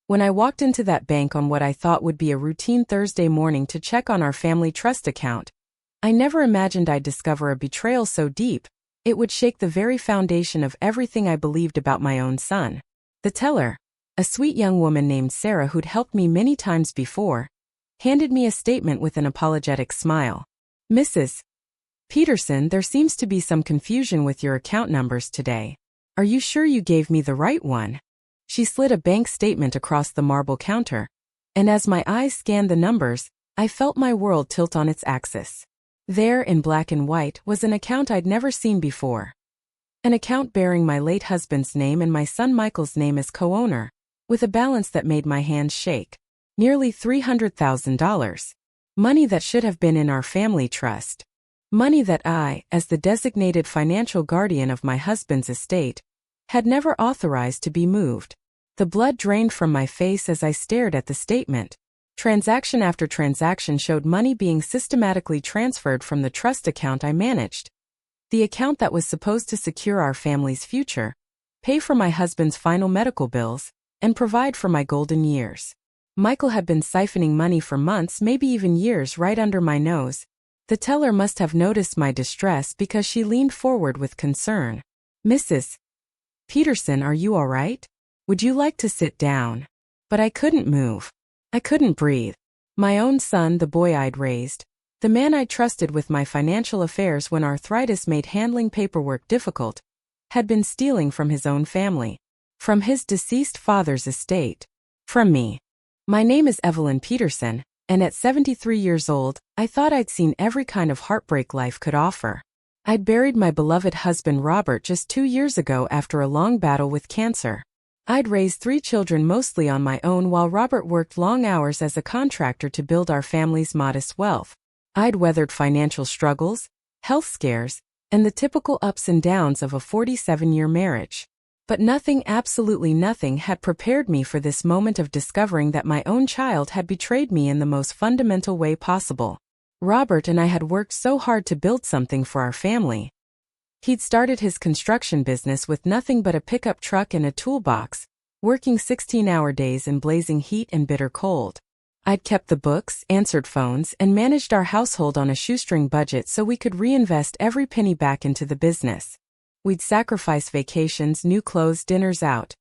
When I walked into that bank on what I thought would be a routine Thursday morning to check on our family trust account, I never imagined I'd discover a betrayal so deep, it would shake the very foundation of everything I believed about my own son. The teller, a sweet young woman named Sarah who'd helped me many times before, handed me a statement with an apologetic smile. "Mrs. Peterson, there seems to be some confusion with your account numbers today. Are you sure you gave me the right one?" She slid a bank statement across the marble counter, and as my eyes scanned the numbers, I felt my world tilt on its axis. There, in black and white, was an account I'd never seen before. An account bearing my late husband's name and my son Michael's name as co-owner, with a balance that made my hands shake. Nearly $300,000. Money that should have been in our family trust. Money that I, as the designated financial guardian of my husband's estate, had never authorized to be moved. The blood drained from my face as I stared at the statement. Transaction after transaction showed money being systematically transferred from the trust account I managed. The account that was supposed to secure our family's future, pay for my husband's final medical bills, and provide for my golden years. Michael had been siphoning money for months, maybe even years, right under my nose. The teller must have noticed my distress because she leaned forward with concern. "Mrs. Peterson, are you all right? Would you like to sit down?" But I couldn't move. I couldn't breathe. My own son, the boy I'd raised, the man I trusted with my financial affairs when arthritis made handling paperwork difficult, had been stealing from his own family. From his deceased father's estate. From me. My name is Evelyn Peterson, and at 73 years old, I thought I'd seen every kind of heartbreak life could offer. I'd buried my beloved husband Robert just 2 years ago after a long battle with cancer. I'd raised 3 children mostly on my own while Robert worked long hours as a contractor to build our family's modest wealth. I'd weathered financial struggles, health scares, and the typical ups and downs of a 47-year marriage. But nothing, absolutely nothing, had prepared me for this moment of discovering that my own child had betrayed me in the most fundamental way possible. Robert and I had worked so hard to build something for our family. He'd started his construction business with nothing but a pickup truck and a toolbox, working 16-hour days in blazing heat and bitter cold. I'd kept the books, answered phones, and managed our household on a shoestring budget so we could reinvest every penny back into the business. We'd sacrifice vacations, new clothes, dinners out.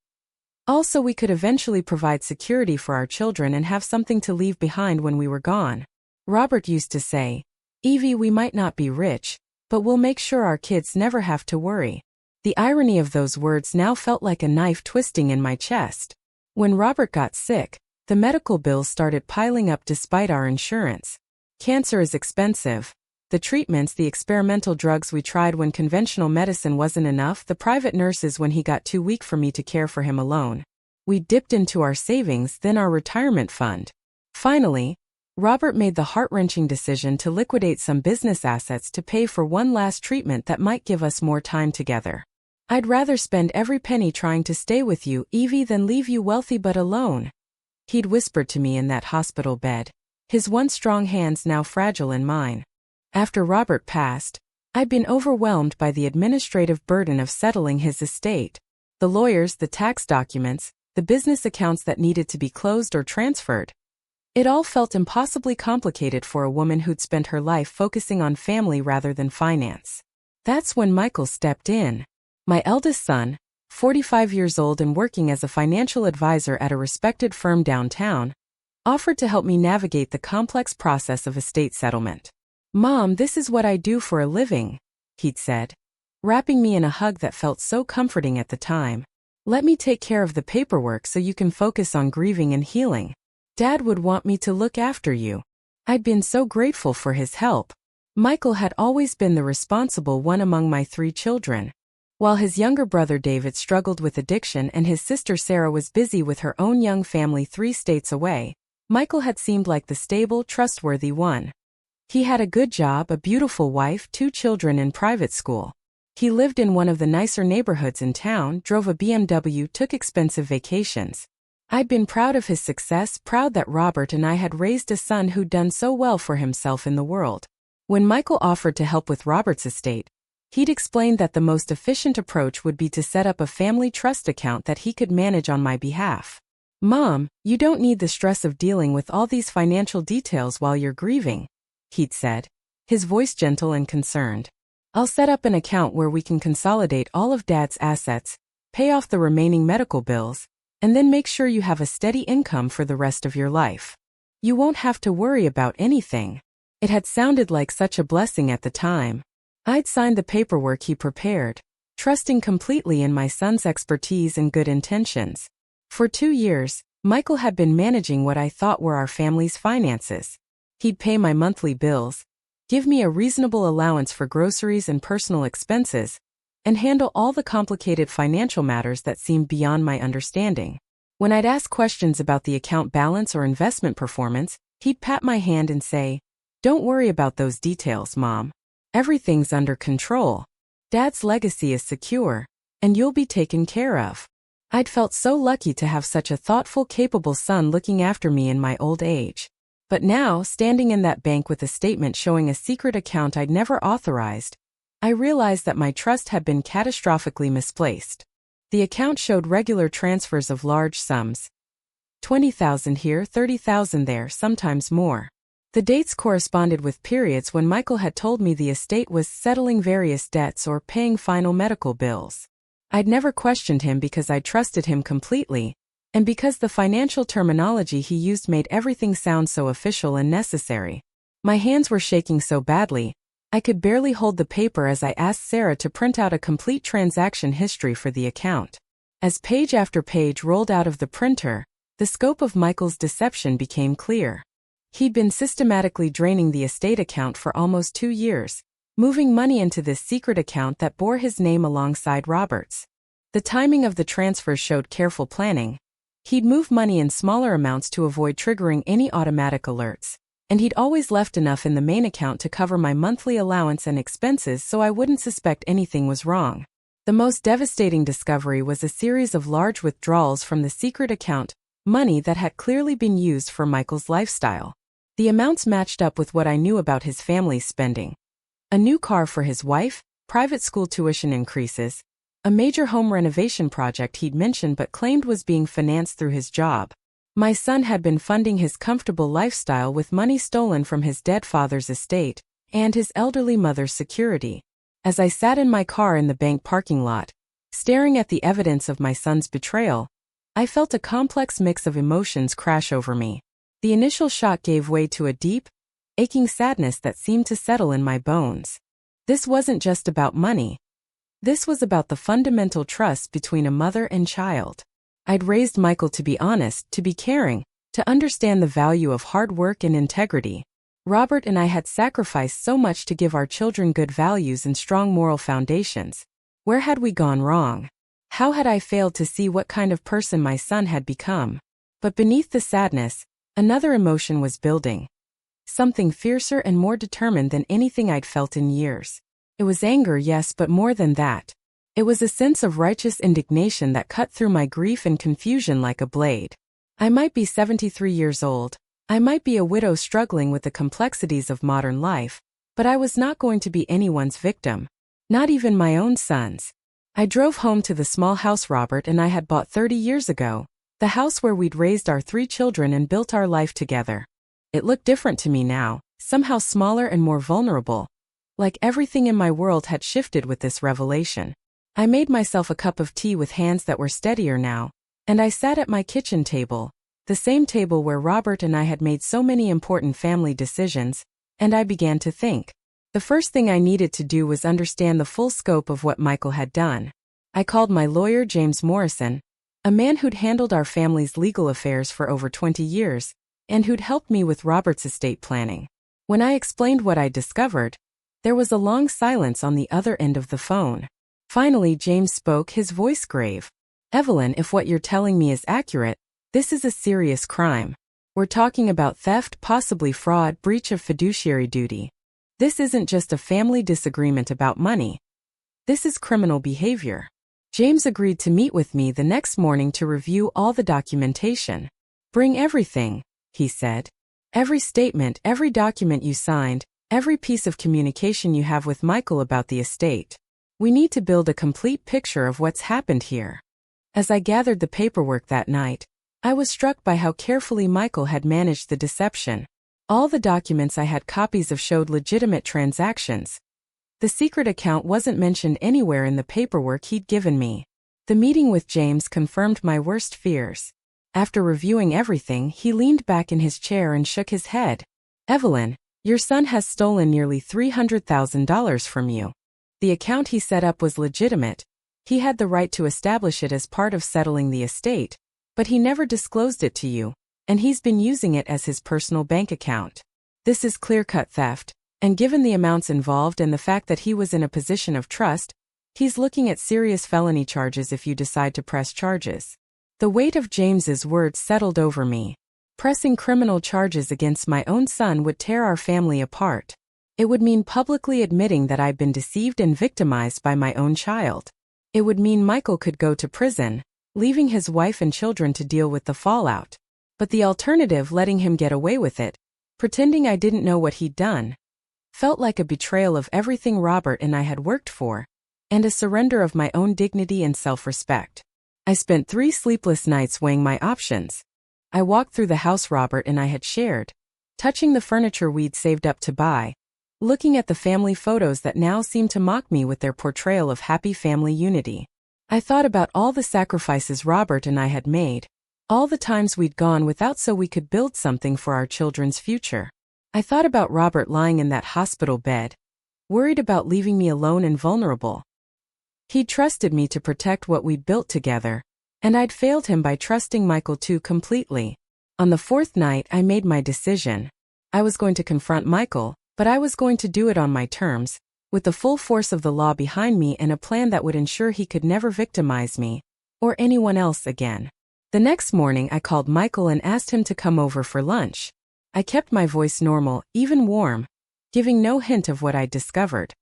Also, we could eventually provide security for our children and have something to leave behind when we were gone. Robert used to say, "Evie, we might not be rich, but we'll make sure our kids never have to worry." The irony of those words now felt like a knife twisting in my chest. When Robert got sick, the medical bills started piling up despite our insurance. Cancer is expensive. The treatments, the experimental drugs we tried when conventional medicine wasn't enough, the private nurses when he got too weak for me to care for him alone. We dipped into our savings, then our retirement fund. Finally, Robert made the heart-wrenching decision to liquidate some business assets to pay for one last treatment that might give us more time together. "I'd rather spend every penny trying to stay with you, Evie, than leave you wealthy but alone," he'd whispered to me in that hospital bed, his once strong hands now fragile in mine. After Robert passed, I'd been overwhelmed by the administrative burden of settling his estate. The lawyers, the tax documents, the business accounts that needed to be closed or transferred. It all felt impossibly complicated for a woman who'd spent her life focusing on family rather than finance. That's when Michael stepped in. My eldest son, 45 years old and working as a financial advisor at a respected firm downtown, offered to help me navigate the complex process of estate settlement. "Mom, this is what I do for a living," he'd said, wrapping me in a hug that felt so comforting at the time. "Let me take care of the paperwork so you can focus on grieving and healing. Dad would want me to look after you." I'd been so grateful for his help. Michael had always been the responsible one among my 3 children. While his younger brother David struggled with addiction and his sister Sarah was busy with her own young family 3 states away, Michael had seemed like the stable, trustworthy one. He had a good job, a beautiful wife, 2 children in private school. He lived in one of the nicer neighborhoods in town, drove a BMW, took expensive vacations. I'd been proud of his success, proud that Robert and I had raised a son who'd done so well for himself in the world. When Michael offered to help with Robert's estate, he'd explained that the most efficient approach would be to set up a family trust account that he could manage on my behalf. "Mom, you don't need the stress of dealing with all these financial details while you're grieving," he'd said, his voice gentle and concerned. "I'll set up an account where we can consolidate all of Dad's assets, pay off the remaining medical bills, and then make sure you have a steady income for the rest of your life. You won't have to worry about anything." It had sounded like such a blessing at the time. I'd signed the paperwork he prepared, trusting completely in my son's expertise and good intentions. For 2 years, Michael had been managing what I thought were our family's finances. He'd pay my monthly bills, give me a reasonable allowance for groceries and personal expenses, and handle all the complicated financial matters that seemed beyond my understanding. When I'd ask questions about the account balance or investment performance, he'd pat my hand and say, "Don't worry about those details, Mom. Everything's under control. Dad's legacy is secure, and you'll be taken care of." I'd felt so lucky to have such a thoughtful, capable son looking after me in my old age. But now, standing in that bank with a statement showing a secret account I'd never authorized, I realized that my trust had been catastrophically misplaced. The account showed regular transfers of large sums. 20,000 here, 30,000 there, sometimes more. The dates corresponded with periods when Michael had told me the estate was settling various debts or paying final medical bills. I'd never questioned him because I trusted him completely, and because the financial terminology he used made everything sound so official and necessary. My hands were shaking so badly, I could barely hold the paper as I asked Sarah to print out a complete transaction history for the account. As page after page rolled out of the printer, the scope of Michael's deception became clear. He'd been systematically draining the estate account for almost 2 years, moving money into this secret account that bore his name alongside Robert's. The timing of the transfers showed careful planning. He'd move money in smaller amounts to avoid triggering any automatic alerts, and he'd always left enough in the main account to cover my monthly allowance and expenses so I wouldn't suspect anything was wrong. The most devastating discovery was a series of large withdrawals from the secret account, money that had clearly been used for Michael's lifestyle. The amounts matched up with what I knew about his family's spending. A new car for his wife, private school tuition increases, a major home renovation project he'd mentioned but claimed was being financed through his job. My son had been funding his comfortable lifestyle with money stolen from his dead father's estate and his elderly mother's security. As I sat in my car in the bank parking lot, staring at the evidence of my son's betrayal, I felt a complex mix of emotions crash over me. The initial shock gave way to a deep, aching sadness that seemed to settle in my bones. This wasn't just about money. This was about the fundamental trust between a mother and child. I'd raised Michael to be honest, to be caring, to understand the value of hard work and integrity. Robert and I had sacrificed so much to give our children good values and strong moral foundations. Where had we gone wrong? How had I failed to see what kind of person my son had become? But beneath the sadness, another emotion was building. Something fiercer and more determined than anything I'd felt in years. It was anger, yes, but more than that. It was a sense of righteous indignation that cut through my grief and confusion like a blade. I might be 73 years old, I might be a widow struggling with the complexities of modern life, but I was not going to be anyone's victim. Not even my own son's. I drove home to the small house Robert and I had bought 30 years ago, the house where we'd raised our 3 children and built our life together. It looked different to me now, somehow smaller and more vulnerable. Like everything in my world had shifted with this revelation. I made myself a cup of tea with hands that were steadier now, and I sat at my kitchen table, the same table where Robert and I had made so many important family decisions, and I began to think. The first thing I needed to do was understand the full scope of what Michael had done. I called my lawyer James Morrison, a man who'd handled our family's legal affairs for over 20 years, and who'd helped me with Robert's estate planning. When I explained what I'd discovered, there was a long silence on the other end of the phone. Finally, James spoke, his voice grave. "Evelyn, if what you're telling me is accurate, this is a serious crime. We're talking about theft, possibly fraud, breach of fiduciary duty. This isn't just a family disagreement about money. This is criminal behavior." James agreed to meet with me the next morning to review all the documentation. "Bring everything," he said. "Every statement, every document you signed, every piece of communication you have with Michael about the estate. We need to build a complete picture of what's happened here." As I gathered the paperwork that night, I was struck by how carefully Michael had managed the deception. All the documents I had copies of showed legitimate transactions. The secret account wasn't mentioned anywhere in the paperwork he'd given me. The meeting with James confirmed my worst fears. After reviewing everything, he leaned back in his chair and shook his head. "Evelyn, your son has stolen nearly $300,000 from you. The account he set up was legitimate. He had the right to establish it as part of settling the estate, but he never disclosed it to you, and he's been using it as his personal bank account. This is clear-cut theft, and given the amounts involved and the fact that he was in a position of trust, he's looking at serious felony charges if you decide to press charges." The weight of James's words settled over me. Pressing criminal charges against my own son would tear our family apart. It would mean publicly admitting that I'd been deceived and victimized by my own child. It would mean Michael could go to prison, leaving his wife and children to deal with the fallout. But the alternative, letting him get away with it, pretending I didn't know what he'd done, felt like a betrayal of everything Robert and I had worked for, and a surrender of my own dignity and self-respect. I spent 3 sleepless nights weighing my options. I walked through the house Robert and I had shared, touching the furniture we'd saved up to buy, looking at the family photos that now seemed to mock me with their portrayal of happy family unity. I thought about all the sacrifices Robert and I had made, all the times we'd gone without so we could build something for our children's future. I thought about Robert lying in that hospital bed, worried about leaving me alone and vulnerable. He'd trusted me to protect what we'd built together, and I'd failed him by trusting Michael too completely. On the 4th night, I made my decision. I was going to confront Michael, but I was going to do it on my terms, with the full force of the law behind me and a plan that would ensure he could never victimize me, or anyone else again. The next morning, I called Michael and asked him to come over for lunch. I kept my voice normal, even warm, giving no hint of what I'd discovered.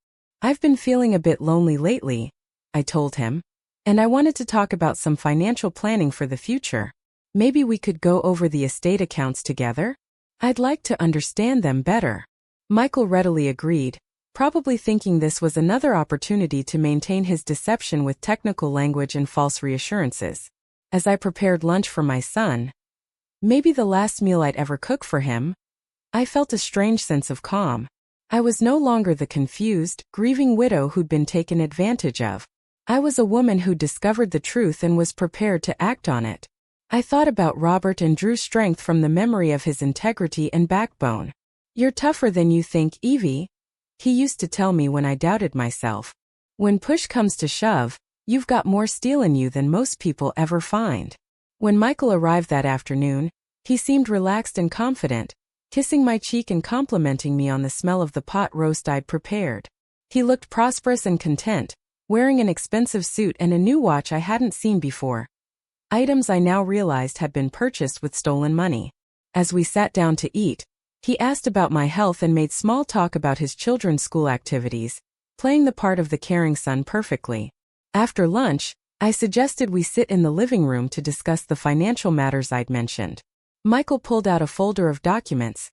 "I've been feeling a bit lonely lately," I told him, "and I wanted to talk about some financial planning for the future. Maybe we could go over the estate accounts together? I'd like to understand them better." Michael readily agreed, probably thinking this was another opportunity to maintain his deception with technical language and false reassurances. As I prepared lunch for my son, maybe the last meal I'd ever cook for him, I felt a strange sense of calm. I was no longer the confused, grieving widow who'd been taken advantage of. I was a woman who discovered the truth and was prepared to act on it. I thought about Robert and drew strength from the memory of his integrity and backbone. "You're tougher than you think, Evie," he used to tell me when I doubted myself. "When push comes to shove, you've got more steel in you than most people ever find." When Michael arrived that afternoon, he seemed relaxed and confident, kissing my cheek and complimenting me on the smell of the pot roast I'd prepared. He looked prosperous and content, wearing an expensive suit and a new watch I hadn't seen before. Items I now realized had been purchased with stolen money. As we sat down to eat, he asked about my health and made small talk about his children's school activities, playing the part of the caring son perfectly. After lunch, I suggested we sit in the living room to discuss the financial matters I'd mentioned. Michael pulled out a folder of documents,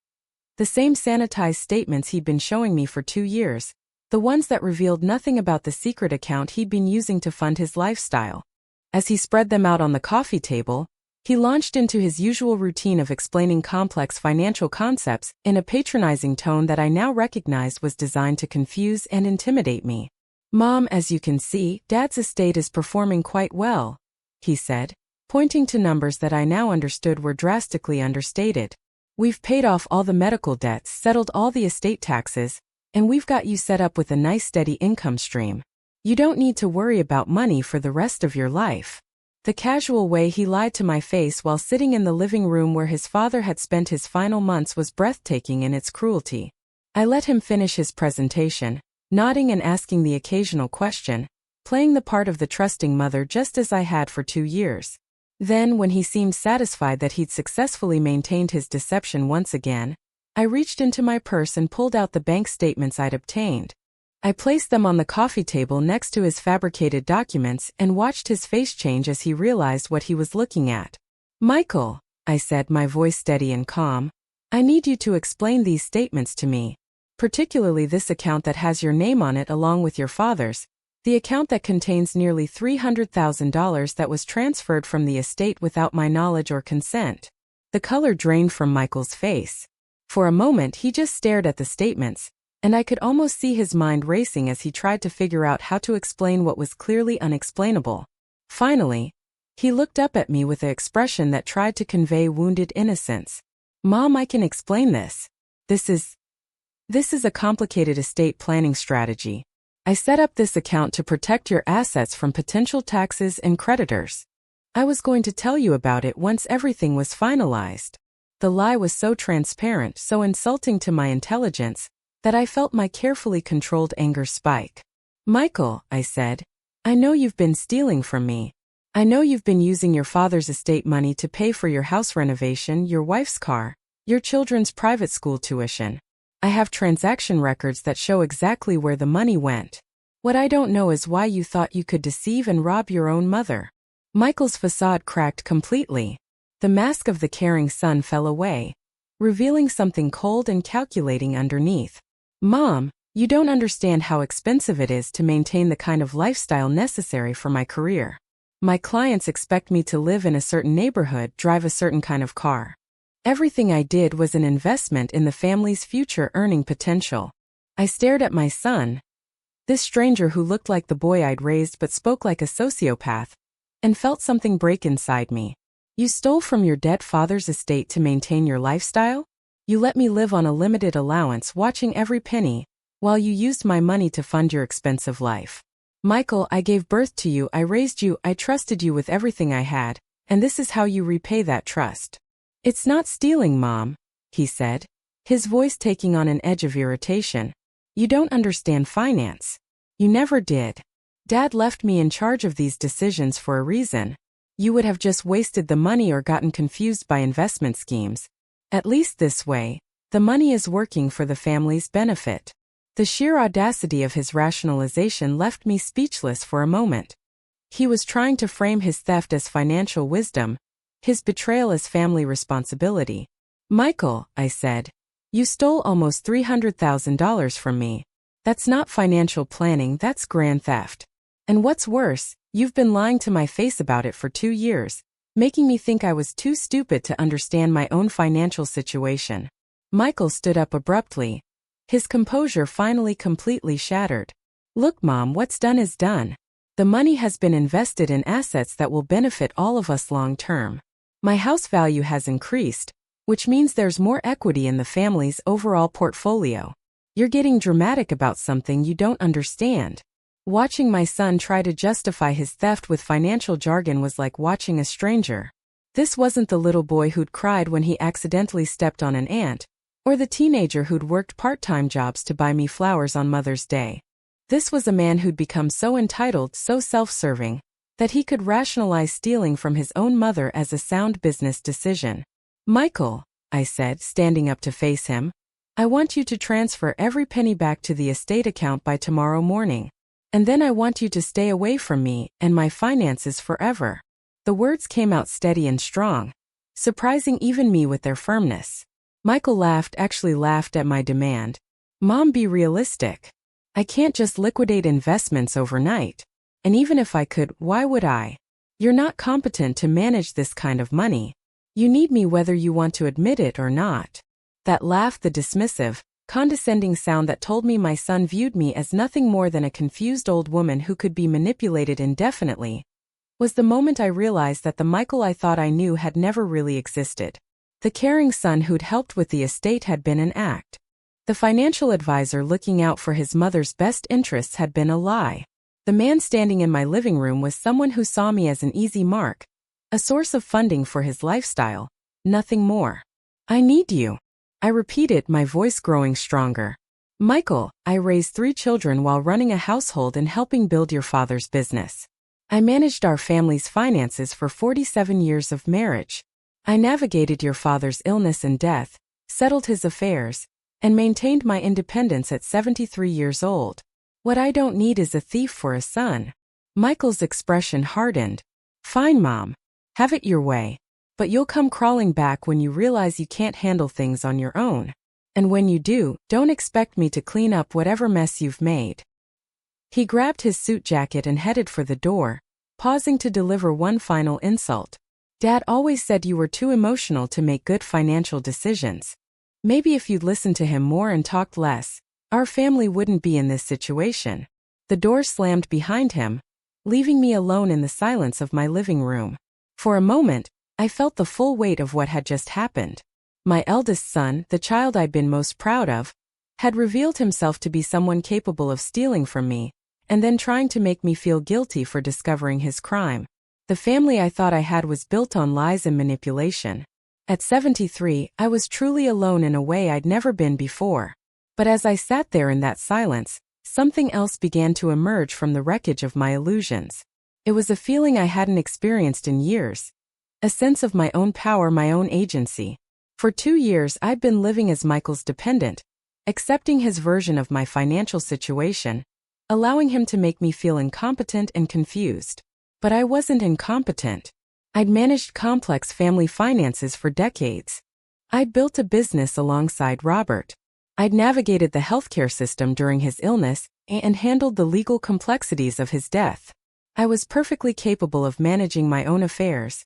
the same sanitized statements he'd been showing me for 2 years, the ones that revealed nothing about the secret account he'd been using to fund his lifestyle. As he spread them out on the coffee table, he launched into his usual routine of explaining complex financial concepts in a patronizing tone that I now recognized was designed to confuse and intimidate me. "Mom, as you can see, Dad's estate is performing quite well," he said, pointing to numbers that I now understood were drastically understated. "We've paid off all the medical debts, settled all the estate taxes, and we've got you set up with a nice steady income stream. You don't need to worry about money for the rest of your life." The casual way he lied to my face while sitting in the living room where his father had spent his final months was breathtaking in its cruelty. I let him finish his presentation, nodding and asking the occasional question, playing the part of the trusting mother just as I had for 2 years. Then, when he seemed satisfied that he'd successfully maintained his deception once again, I reached into my purse and pulled out the bank statements I'd obtained. I placed them on the coffee table next to his fabricated documents and watched his face change as he realized what he was looking at. "Michael," I said, my voice steady and calm, "I need you to explain these statements to me, particularly this account that has your name on it along with your father's. The account that contains nearly $300,000 that was transferred from the estate without my knowledge or consent. The color drained from Michael's face. For a moment he just stared at the statements, and I could almost see his mind racing as he tried to figure out how to explain what was clearly unexplainable. Finally, he looked up at me with an expression that tried to convey wounded innocence. "Mom, I can explain this. This is a complicated estate planning strategy. I set up this account to protect your assets from potential taxes and creditors. I was going to tell you about it once everything was finalized." The lie was so transparent, so insulting to my intelligence, that I felt my carefully controlled anger spike. "Michael," I said, "I know you've been stealing from me. I know you've been using your father's estate money to pay for your house renovation, your wife's car, your children's private school tuition. I have transaction records that show exactly where the money went. What I don't know is why you thought you could deceive and rob your own mother." Michael's facade cracked completely. The mask of the caring son fell away, revealing something cold and calculating underneath. "Mom, you don't understand how expensive it is to maintain the kind of lifestyle necessary for my career. My clients expect me to live in a certain neighborhood, drive a certain kind of car. Everything I did was an investment in the family's future earning potential." I stared at my son, this stranger who looked like the boy I'd raised but spoke like a sociopath, and felt something break inside me. "You stole from your dead father's estate to maintain your lifestyle? You let me live on a limited allowance, watching every penny, while you used my money to fund your expensive life. Michael, I gave birth to you, I raised you, I trusted you with everything I had, and this is how you repay that trust." "It's not stealing, Mom," he said, his voice taking on an edge of irritation. "You don't understand finance. You never did. Dad left me in charge of these decisions for a reason. You would have just wasted the money or gotten confused by investment schemes. At least this way, the money is working for the family's benefit." The sheer audacity of his rationalization left me speechless for a moment. He was trying to frame his theft as financial wisdom, his betrayal as family responsibility. "Michael," I said, "you stole almost $300,000 from me. That's not financial planning, that's grand theft. And what's worse, you've been lying to my face about it for 2 years, making me think I was too stupid to understand my own financial situation." Michael stood up abruptly, his composure finally completely shattered. "Look, Mom, what's done is done. The money has been invested in assets that will benefit all of us long term. My house value has increased, which means there's more equity in the family's overall portfolio. You're getting dramatic about something you don't understand." Watching my son try to justify his theft with financial jargon was like watching a stranger. This wasn't the little boy who'd cried when he accidentally stepped on an ant, or the teenager who'd worked part-time jobs to buy me flowers on Mother's Day. This was a man who'd become so entitled, so self-serving, that he could rationalize stealing from his own mother as a sound business decision. "Michael," I said, standing up to face him, "I want you to transfer every penny back to the estate account by tomorrow morning. And then I want you to stay away from me and my finances forever." The words came out steady and strong, surprising even me with their firmness. Michael laughed, actually laughed at my demand. "Mom, be realistic. I can't just liquidate investments overnight. And even if I could, why would I? You're not competent to manage this kind of money. You need me whether you want to admit it or not." That laugh, the dismissive, condescending sound that told me my son viewed me as nothing more than a confused old woman who could be manipulated indefinitely, was the moment I realized that the Michael I thought I knew had never really existed. The caring son who'd helped with the estate had been an act. The financial advisor looking out for his mother's best interests had been a lie. The man standing in my living room was someone who saw me as an easy mark, a source of funding for his lifestyle, nothing more. "I need you," I repeated, my voice growing stronger. "Michael, I raised 3 children while running a household and helping build your father's business. I managed our family's finances for 47 years of marriage. I navigated your father's illness and death, settled his affairs, and maintained my independence at 73 years old. What I don't need is a thief for a son." Michael's expression hardened. "Fine, Mom. Have it your way. But you'll come crawling back when you realize you can't handle things on your own. And when you do, don't expect me to clean up whatever mess you've made." He grabbed his suit jacket and headed for the door, pausing to deliver one final insult. "Dad always said you were too emotional to make good financial decisions. Maybe if you'd listened to him more and talked less, our family wouldn't be in this situation." The door slammed behind him, leaving me alone in the silence of my living room. For a moment, I felt the full weight of what had just happened. My eldest son, the child I'd been most proud of, had revealed himself to be someone capable of stealing from me, and then trying to make me feel guilty for discovering his crime. The family I thought I had was built on lies and manipulation. At 73, I was truly alone in a way I'd never been before. But as I sat there in that silence, something else began to emerge from the wreckage of my illusions. It was a feeling I hadn't experienced in years. A sense of my own power, my own agency. For 2 years I'd been living as Michael's dependent, accepting his version of my financial situation, allowing him to make me feel incompetent and confused. But I wasn't incompetent. I'd managed complex family finances for decades. I'd built a business alongside Robert. I'd navigated the healthcare system during his illness and handled the legal complexities of his death. I was perfectly capable of managing my own affairs.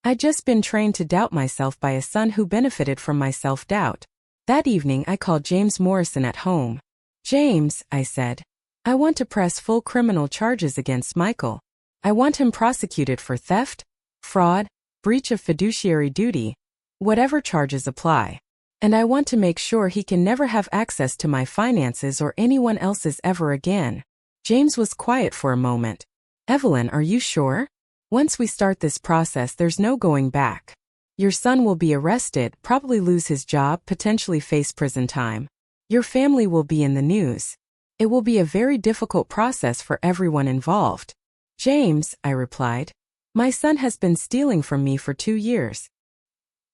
I'd just been trained to doubt myself by a son who benefited from my self-doubt. That evening I called James Morrison at home. "James," I said, "I want to press full criminal charges against Michael. I want him prosecuted for theft, fraud, breach of fiduciary duty, whatever charges apply. And I want to make sure he can never have access to my finances or anyone else's ever again." James was quiet for a moment. "Evelyn, are you sure? Once we start this process, there's no going back. Your son will be arrested, probably lose his job, potentially face prison time. Your family will be in the news. It will be a very difficult process for everyone involved." "James," I replied, "my son has been stealing from me for 2 years.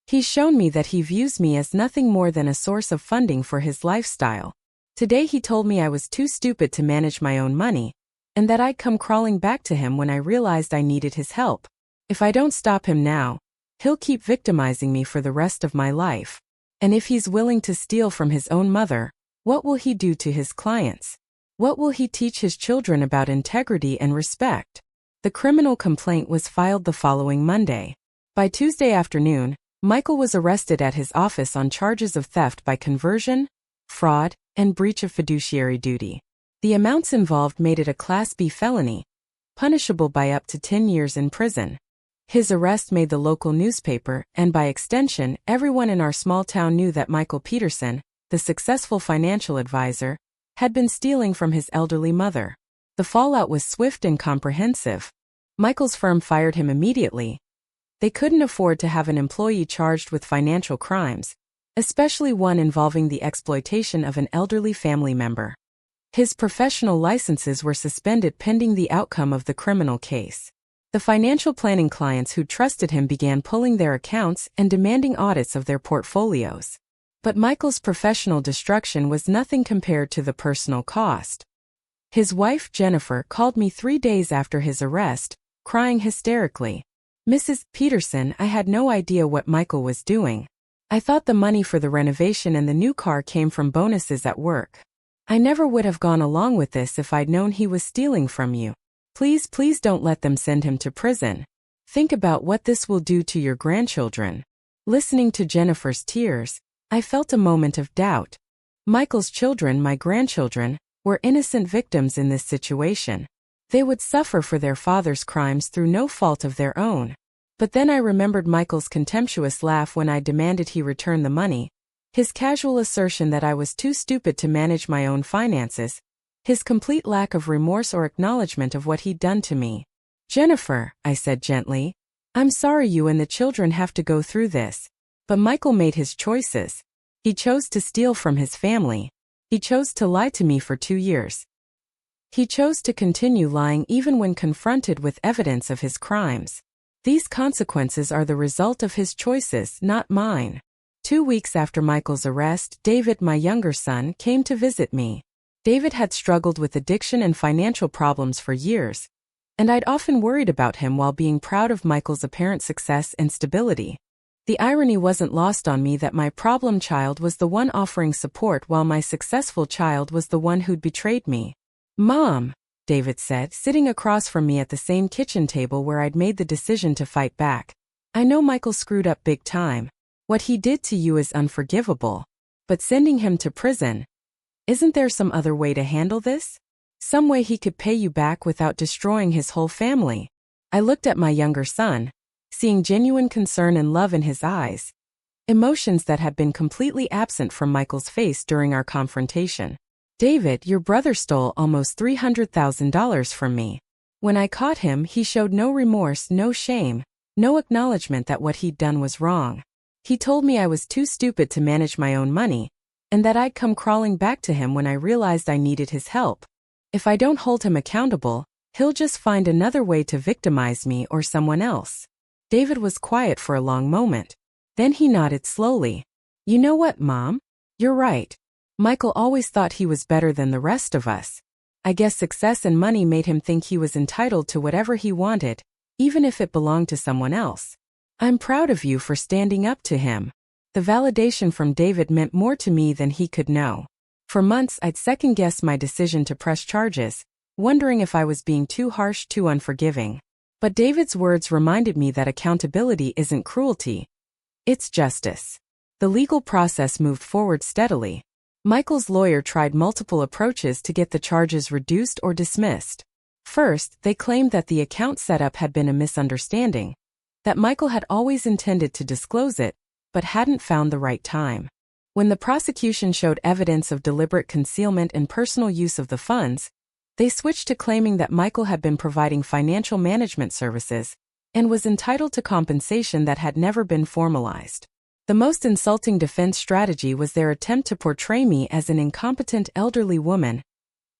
He's shown me that he views me as nothing more than a source of funding for his lifestyle. Today he told me I was too stupid to manage my own money, and that I'd come crawling back to him when I realized I needed his help. If I don't stop him now, he'll keep victimizing me for the rest of my life. And if he's willing to steal from his own mother, what will he do to his clients? What will he teach his children about integrity and respect?" The criminal complaint was filed the following Monday. By Tuesday afternoon, Michael was arrested at his office on charges of theft by conversion, fraud, and breach of fiduciary duty. The amounts involved made it a Class B felony, punishable by up to 10 years in prison. His arrest made the local newspaper, and by extension, everyone in our small town knew that Michael Peterson, the successful financial advisor, had been stealing from his elderly mother. The fallout was swift and comprehensive. Michael's firm fired him immediately. They couldn't afford to have an employee charged with financial crimes, especially one involving the exploitation of an elderly family member. His professional licenses were suspended pending the outcome of the criminal case. The financial planning clients who trusted him began pulling their accounts and demanding audits of their portfolios. But Michael's professional destruction was nothing compared to the personal cost. His wife, Jennifer, called me 3 days after his arrest, crying hysterically. "Mrs. Peterson, I had no idea what Michael was doing. I thought the money for the renovation and the new car came from bonuses at work. I never would have gone along with this if I'd known he was stealing from you. Please, please don't let them send him to prison. Think about what this will do to your grandchildren." Listening to Jennifer's tears, I felt a moment of doubt. Michael's children, my grandchildren, were innocent victims in this situation. They would suffer for their father's crimes through no fault of their own. But then I remembered Michael's contemptuous laugh when I demanded he return the money, his casual assertion that I was too stupid to manage my own finances, his complete lack of remorse or acknowledgement of what he'd done to me. "Jennifer," I said gently, "I'm sorry you and the children have to go through this. But Michael made his choices. He chose to steal from his family. He chose to lie to me for 2 years. He chose to continue lying even when confronted with evidence of his crimes. These consequences are the result of his choices, not mine." 2 weeks after Michael's arrest, David, my younger son, came to visit me. David had struggled with addiction and financial problems for years, and I'd often worried about him while being proud of Michael's apparent success and stability. The irony wasn't lost on me that my problem child was the one offering support while my successful child was the one who'd betrayed me. "Mom," David said, sitting across from me at the same kitchen table where I'd made the decision to fight back. I know Michael screwed up big time. What he did to you is unforgivable. But sending him to prison, isn't there some other way to handle this? Some way he could pay you back without destroying his whole family? I looked at my younger son, seeing genuine concern and love in his eyes, emotions that had been completely absent from Michael's face during our confrontation. David, your brother stole almost $300,000 from me. When I caught him, he showed no remorse, no shame, no acknowledgement that what he'd done was wrong. He told me I was too stupid to manage my own money, and that I'd come crawling back to him when I realized I needed his help. If I don't hold him accountable, he'll just find another way to victimize me or someone else. David was quiet for a long moment. Then he nodded slowly. You know what, Mom? You're right. Michael always thought he was better than the rest of us. I guess success and money made him think he was entitled to whatever he wanted, even if it belonged to someone else. I'm proud of you for standing up to him. The validation from David meant more to me than he could know. For months I'd second-guessed my decision to press charges, wondering if I was being too harsh, too unforgiving. But David's words reminded me that accountability isn't cruelty. It's justice. The legal process moved forward steadily. Michael's lawyer tried multiple approaches to get the charges reduced or dismissed. First, they claimed that the account setup had been a misunderstanding, that Michael had always intended to disclose it, but hadn't found the right time. When the prosecution showed evidence of deliberate concealment and personal use of the funds, they switched to claiming that Michael had been providing financial management services and was entitled to compensation that had never been formalized. The most insulting defense strategy was their attempt to portray me as an incompetent elderly woman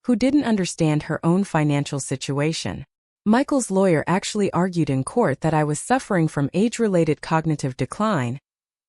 who didn't understand her own financial situation. Michael's lawyer actually argued in court that I was suffering from age-related cognitive decline,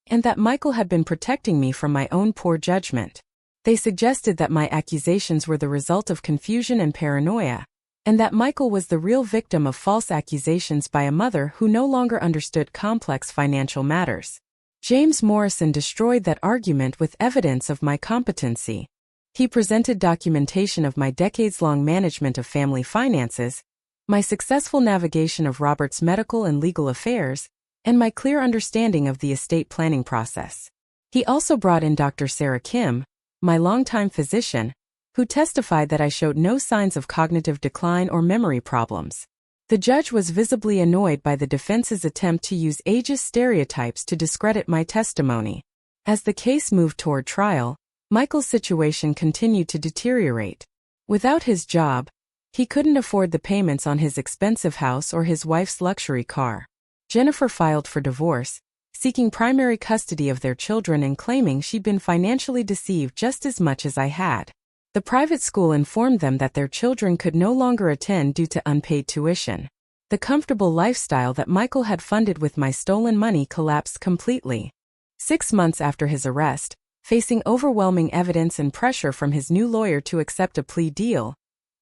and that Michael had been protecting me from my own poor judgment. They suggested that my accusations were the result of confusion and paranoia, and that Michael was the real victim of false accusations by a mother who no longer understood complex financial matters. James Morrison destroyed that argument with evidence of my competency. He presented documentation of my decades-long management of family finances, my successful navigation of Robert's medical and legal affairs, and my clear understanding of the estate planning process. He also brought in Dr. Sarah Kim, my longtime physician, who testified that I showed no signs of cognitive decline or memory problems. The judge was visibly annoyed by the defense's attempt to use ageist stereotypes to discredit my testimony. As the case moved toward trial, Michael's situation continued to deteriorate. Without his job, he couldn't afford the payments on his expensive house or his wife's luxury car. Jennifer filed for divorce, seeking primary custody of their children and claiming she'd been financially deceived just as much as I had. The private school informed them that their children could no longer attend due to unpaid tuition. The comfortable lifestyle that Michael had funded with my stolen money collapsed completely. 6 months after his arrest, facing overwhelming evidence and pressure from his new lawyer to accept a plea deal,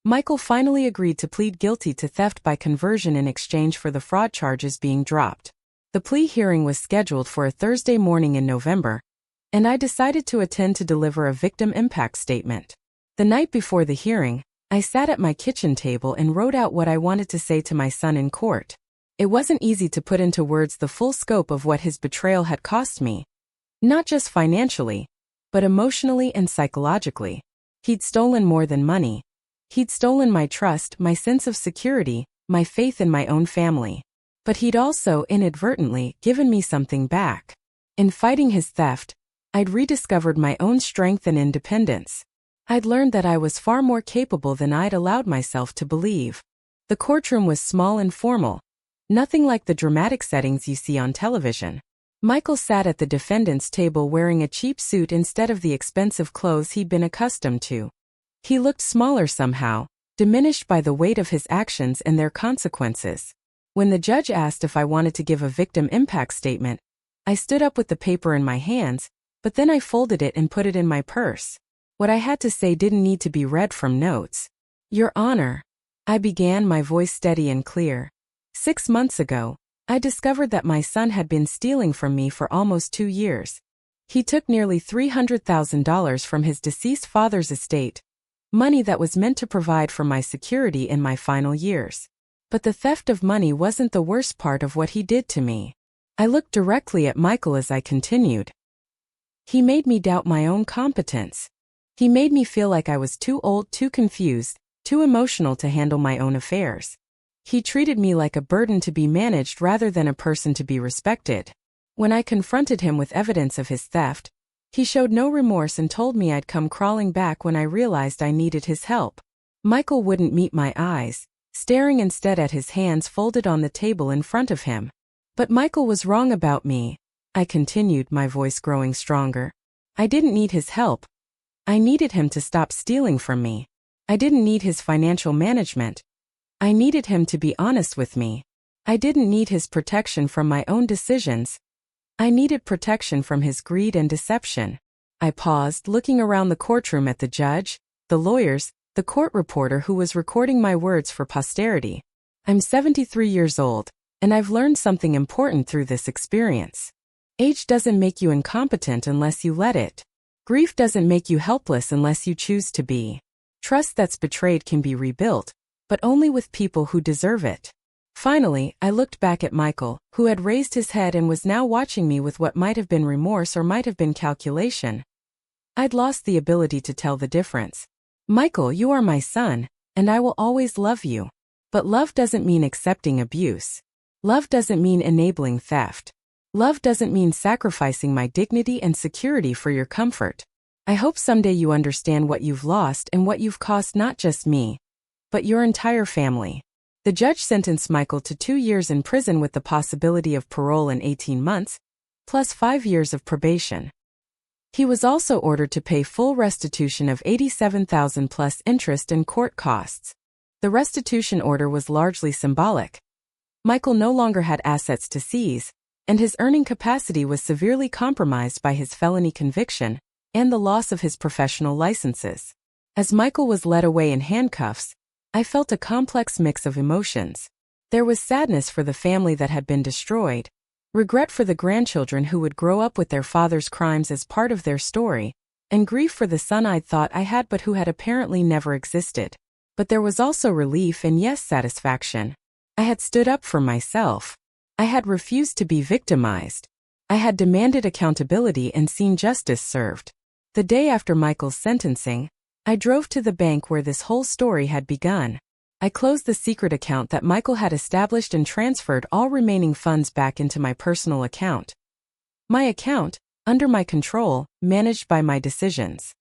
Michael finally agreed to plead guilty to theft by conversion in exchange for the fraud charges being dropped. The plea hearing was scheduled for a Thursday morning in November, and I decided to attend to deliver a victim impact statement. The night before the hearing, I sat at my kitchen table and wrote out what I wanted to say to my son in court. It wasn't easy to put into words the full scope of what his betrayal had cost me. Not just financially, but emotionally and psychologically. He'd stolen more than money. He'd stolen my trust, my sense of security, my faith in my own family. But he'd also, inadvertently, given me something back. In fighting his theft, I'd rediscovered my own strength and independence. I'd learned that I was far more capable than I'd allowed myself to believe. The courtroom was small and formal, nothing like the dramatic settings you see on television. Michael sat at the defendant's table wearing a cheap suit instead of the expensive clothes he'd been accustomed to. He looked smaller somehow, diminished by the weight of his actions and their consequences. When the judge asked if I wanted to give a victim impact statement, I stood up with the paper in my hands, but then I folded it and put it in my purse. What I had to say didn't need to be read from notes. Your Honor, I began, my voice steady and clear. 6 months ago, I discovered that my son had been stealing from me for almost 2 years. He took nearly $300,000 from his deceased father's estate, money that was meant to provide for my security in my final years. But the theft of money wasn't the worst part of what he did to me. I looked directly at Michael as I continued. He made me doubt my own competence. He made me feel like I was too old, too confused, too emotional to handle my own affairs. He treated me like a burden to be managed rather than a person to be respected. When I confronted him with evidence of his theft, he showed no remorse and told me I'd come crawling back when I realized I needed his help. Michael wouldn't meet my eyes, staring instead at his hands folded on the table in front of him. But Michael was wrong about me, I continued, my voice growing stronger. I didn't need his help. I needed him to stop stealing from me. I didn't need his financial management. I needed him to be honest with me. I didn't need his protection from my own decisions. I needed protection from his greed and deception. I paused, looking around the courtroom at the judge, the lawyers, the court reporter who was recording my words for posterity. I'm 73 years old, and I've learned something important through this experience. Age doesn't make you incompetent unless you let it. Grief doesn't make you helpless unless you choose to be. Trust that's betrayed can be rebuilt, but only with people who deserve it. Finally, I looked back at Michael, who had raised his head and was now watching me with what might have been remorse or might have been calculation. I'd lost the ability to tell the difference. Michael, you are my son, and I will always love you. But love doesn't mean accepting abuse. Love doesn't mean enabling theft. Love doesn't mean sacrificing my dignity and security for your comfort. I hope someday you understand what you've lost and what you've cost not just me, but your entire family. The judge sentenced Michael to 2 years in prison with the possibility of parole in 18 months, plus 5 years of probation. He was also ordered to pay full restitution of $87,000 plus interest and court costs. The restitution order was largely symbolic. Michael no longer had assets to seize, and his earning capacity was severely compromised by his felony conviction and the loss of his professional licenses. As Michael was led away in handcuffs, I felt a complex mix of emotions. There was sadness for the family that had been destroyed, regret for the grandchildren who would grow up with their father's crimes as part of their story, and grief for the son I'd thought I had but who had apparently never existed. But there was also relief and, yes, satisfaction. I had stood up for myself. I had refused to be victimized. I had demanded accountability and seen justice served. The day after Michael's sentencing, I drove to the bank where this whole story had begun. I closed the secret account that Michael had established and transferred all remaining funds back into my personal account. My account, under my control, managed by my decisions.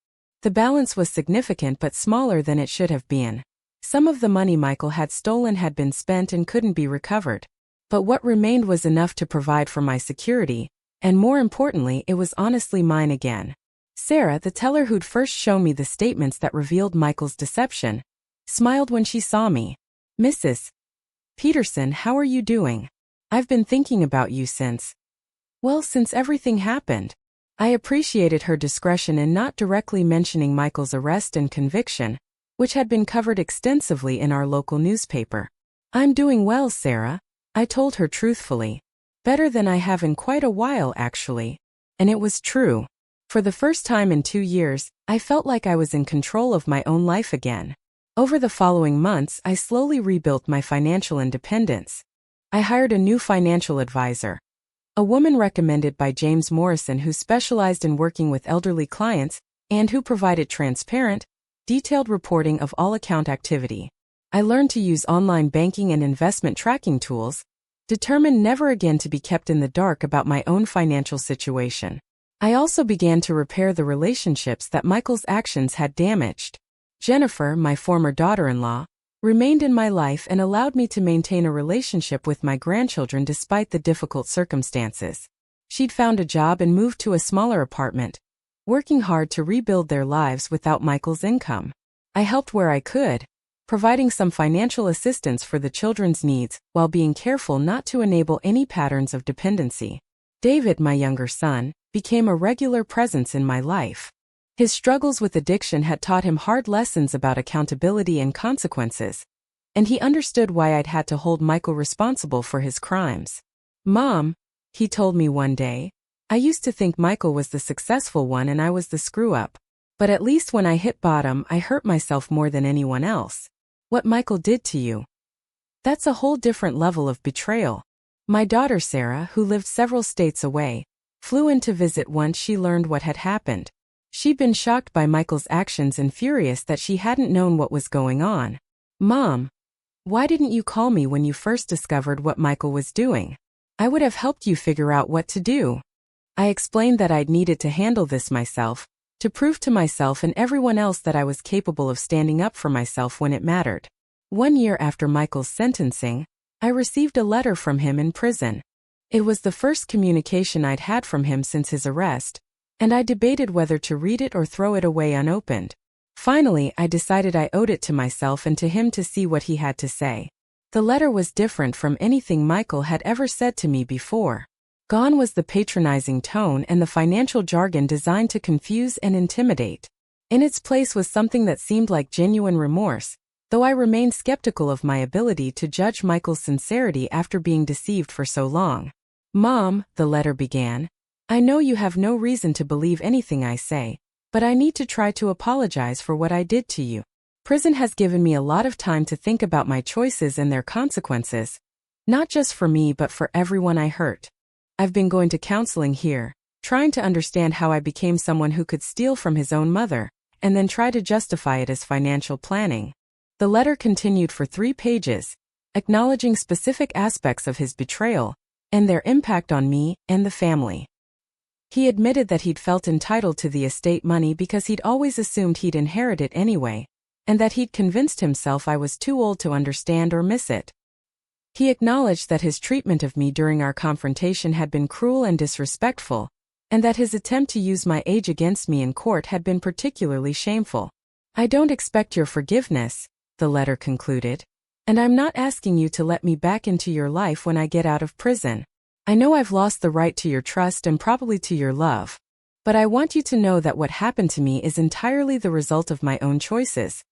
The balance was significant but smaller than it should have been. Some of the money Michael had stolen had been spent and couldn't be recovered. But what remained was enough to provide for my security, and more importantly, it was honestly mine again. Sarah, the teller who'd first shown me the statements that revealed Michael's deception, smiled when she saw me. "Mrs. Peterson, how are you doing? I've been thinking about you since everything happened." I appreciated her discretion in not directly mentioning Michael's arrest and conviction, which had been covered extensively in our local newspaper. "I'm doing well, Sarah," I told her truthfully. "Better than I have in quite a while, actually." And it was true. For the first time in 2 years, I felt like I was in control of my own life again. Over the following months, I slowly rebuilt my financial independence. I hired a new financial advisor, a woman recommended by James Morrison who specialized in working with elderly clients and who provided transparent, detailed reporting of all account activity. I learned to use online banking and investment tracking tools, determined never again to be kept in the dark about my own financial situation. I also began to repair the relationships that Michael's actions had damaged. Jennifer, my former daughter-in-law, remained in my life and allowed me to maintain a relationship with my grandchildren despite the difficult circumstances. She'd found a job and moved to a smaller apartment, working hard to rebuild their lives without Michael's income. I helped where I could, providing some financial assistance for the children's needs while being careful not to enable any patterns of dependency. David, my younger son, became a regular presence in my life. His struggles with addiction had taught him hard lessons about accountability and consequences, and he understood why I'd had to hold Michael responsible for his crimes. "Mom," he told me one day, "I used to think Michael was the successful one and I was the screw-up. But at least when I hit bottom, I hurt myself more than anyone else. What Michael did to you. That's a whole different level of betrayal. My daughter Sarah, who lived several states away, flew in to visit once she learned what had happened. She'd been shocked by Michael's actions and furious that she hadn't known what was going on. Mom, why didn't you call me when you first discovered what Michael was doing? I would have helped you figure out what to do. I explained that I'd needed to handle this myself, to prove to myself and everyone else that I was capable of standing up for myself when it mattered. 1 year after Michael's sentencing, I received a letter from him in prison. It was the first communication I'd had from him since his arrest, and I debated whether to read it or throw it away unopened. Finally, I decided I owed it to myself and to him to see what he had to say. The letter was different from anything Michael had ever said to me before. Gone was the patronizing tone and the financial jargon designed to confuse and intimidate. In its place was something that seemed like genuine remorse, though I remained skeptical of my ability to judge Michael's sincerity after being deceived for so long. Mom, the letter began, I know you have no reason to believe anything I say, but I need to try to apologize for what I did to you. Prison has given me a lot of time to think about my choices and their consequences, not just for me but for everyone I hurt. I've been going to counseling here, trying to understand how I became someone who could steal from his own mother, and then try to justify it as financial planning. The letter continued for 3 pages, acknowledging specific aspects of his betrayal, and their impact on me and the family. He admitted that he'd felt entitled to the estate money because he'd always assumed he'd inherit it anyway, and that he'd convinced himself I was too old to understand or miss it. He acknowledged that his treatment of me during our confrontation had been cruel and disrespectful, and that his attempt to use my age against me in court had been particularly shameful. I don't expect your forgiveness, the letter concluded, and I'm not asking you to let me back into your life when I get out of prison. I know I've lost the right to your trust and probably to your love, but I want you to know that what happened to me is entirely the result of my own choices,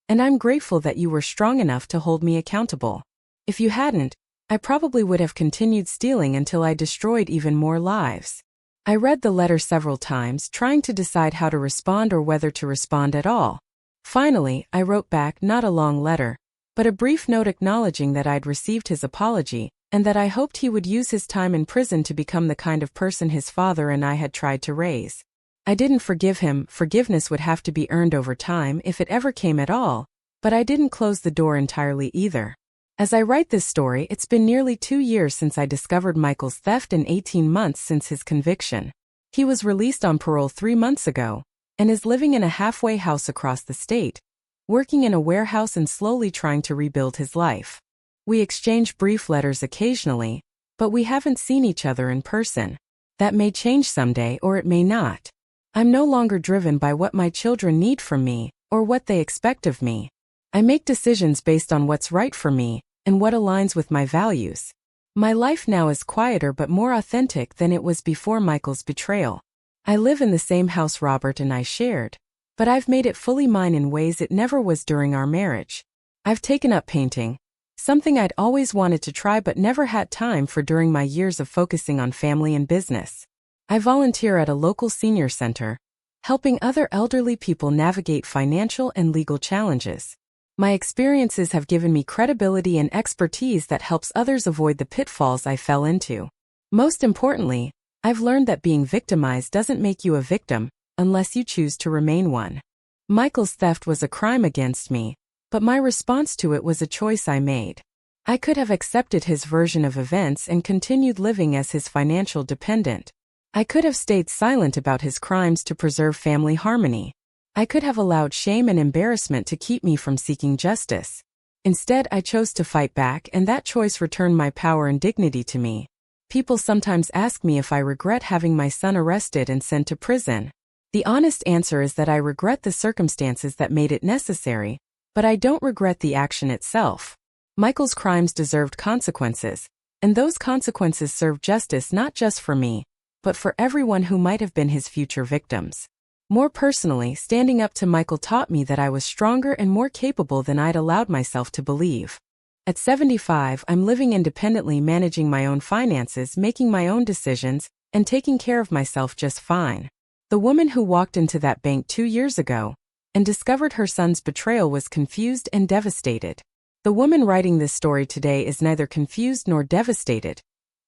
and I'm grateful that you were strong enough to hold me accountable. If you hadn't, I probably would have continued stealing until I destroyed even more lives. I read the letter several times, trying to decide how to respond or whether to respond at all. Finally, I wrote back not a long letter, but a brief note acknowledging that I'd received his apology, and that I hoped he would use his time in prison to become the kind of person his father and I had tried to raise. I didn't forgive him. Forgiveness would have to be earned over time if it ever came at all, but I didn't close the door entirely either. As I write this story, it's been nearly 2 years since I discovered Michael's theft and 18 months since his conviction. He was released on parole 3 months ago, and is living in a halfway house across the state, working in a warehouse and slowly trying to rebuild his life. We exchange brief letters occasionally, but we haven't seen each other in person. That may change someday or it may not. I'm no longer driven by what my children need from me, or what they expect of me. I make decisions based on what's right for me, and what aligns with my values. My life now is quieter but more authentic than it was before Michael's betrayal. I live in the same house Robert and I shared, but I've made it fully mine in ways it never was during our marriage. I've taken up painting, something I'd always wanted to try but never had time for during my years of focusing on family and business. I volunteer at a local senior center, helping other elderly people navigate financial and legal challenges. My experiences have given me credibility and expertise that helps others avoid the pitfalls I fell into. Most importantly, I've learned that being victimized doesn't make you a victim, unless you choose to remain one. Michael's theft was a crime against me, but my response to it was a choice I made. I could have accepted his version of events and continued living as his financial dependent. I could have stayed silent about his crimes to preserve family harmony. I could have allowed shame and embarrassment to keep me from seeking justice. Instead, I chose to fight back, and that choice returned my power and dignity to me. People sometimes ask me if I regret having my son arrested and sent to prison. The honest answer is that I regret the circumstances that made it necessary, but I don't regret the action itself. Michael's crimes deserved consequences, and those consequences serve justice not just for me, but for everyone who might have been his future victims. More personally, standing up to Michael taught me that I was stronger and more capable than I'd allowed myself to believe. At 75, I'm living independently, managing my own finances, making my own decisions, and taking care of myself just fine. The woman who walked into that bank 2 years ago and discovered her son's betrayal was confused and devastated. The woman writing this story today is neither confused nor devastated.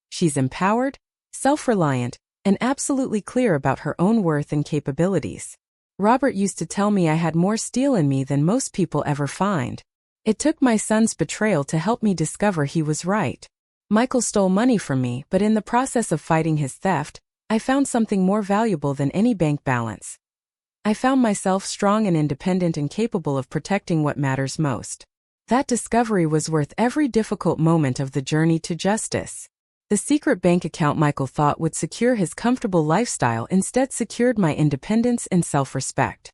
She's empowered, self-reliant, and absolutely clear about her own worth and capabilities. Robert used to tell me I had more steel in me than most people ever find. It took my son's betrayal to help me discover he was right. Michael stole money from me, but in the process of fighting his theft, I found something more valuable than any bank balance. I found myself strong and independent and capable of protecting what matters most. That discovery was worth every difficult moment of the journey to justice. The secret bank account Michael thought would secure his comfortable lifestyle instead secured my independence and self-respect.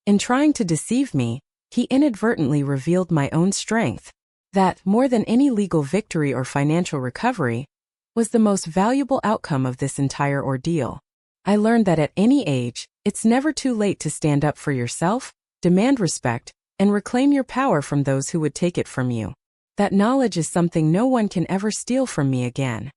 In trying to deceive me, he inadvertently revealed my own strength. That, more than any legal victory or financial recovery, was the most valuable outcome of this entire ordeal. I learned that at any age, it's never too late to stand up for yourself, demand respect, and reclaim your power from those who would take it from you. That knowledge is something no one can ever steal from me again.